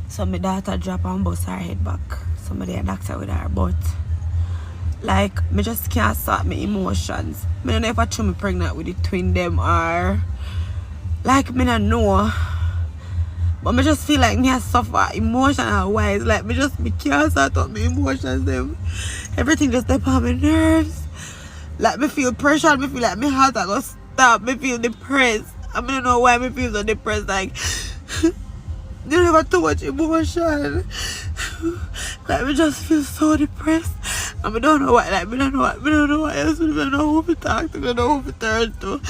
So my daughter drop and bust her head back. Somebody a doctor with her, but like me just can't sort my emotions. Me don't know if I should me pregnant with the twin them or like me don't know. But me just feel like me I suffer emotional wise. Like me can't sort out my emotions them. Everything just step on my nerves. Like me feel pressure, me feel like my heart I go stop, me feel depressed. I don't know why me feel so depressed, like you never too much emotion. Like me just feel so depressed. And I don't know what, like, I don't know what else. I don't know who to talk to, I don't know who to turn to.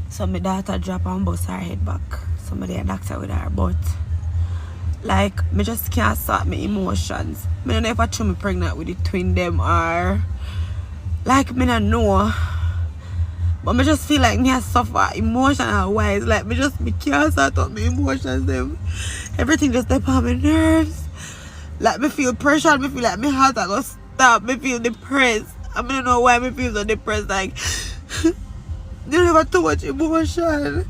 So my daughter drop and bust her head back. Somebody a doctor with her, but like me just can't sort my emotions. I don't know if I should me pregnant with the twin them or like me don't know. But me just feel like me I suffer emotional wise. Like me can't sort out my emotions them. Everything just step on my nerves. Like me feel pressure, me feel like my heart I go stop, me feel depressed. I don't know why me feel so depressed, like you never too much emotion.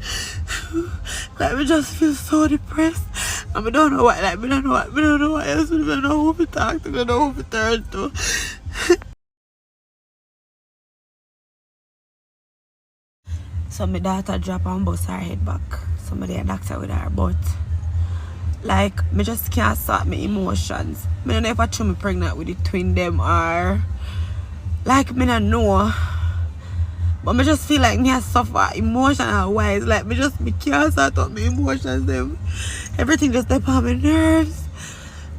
Like me just feel so depressed. And I don't know what, like I don't know what else. I don't know who to talk to, I don't know who to turn to. So my daughter drop and bust her head back. Somebody a doctor with her, but like me just can't sort my emotions. I don't know if I should me pregnant with the twin them or like me don't know. But me just feel like me I suffer emotional wise. Like me can't sort out my emotions them. Everything just step on my nerves.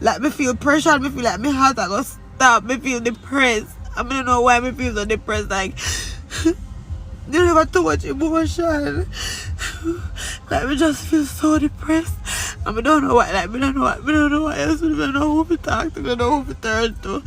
Like me feel pressure, me feel like my heart I go stop, me feel depressed. I don't know why me feel so depressed, like you never too much emotion. Like me just feel so depressed. And I don't know what, like I don't know what else. I don't know who to talk to, I don't know who to turn to.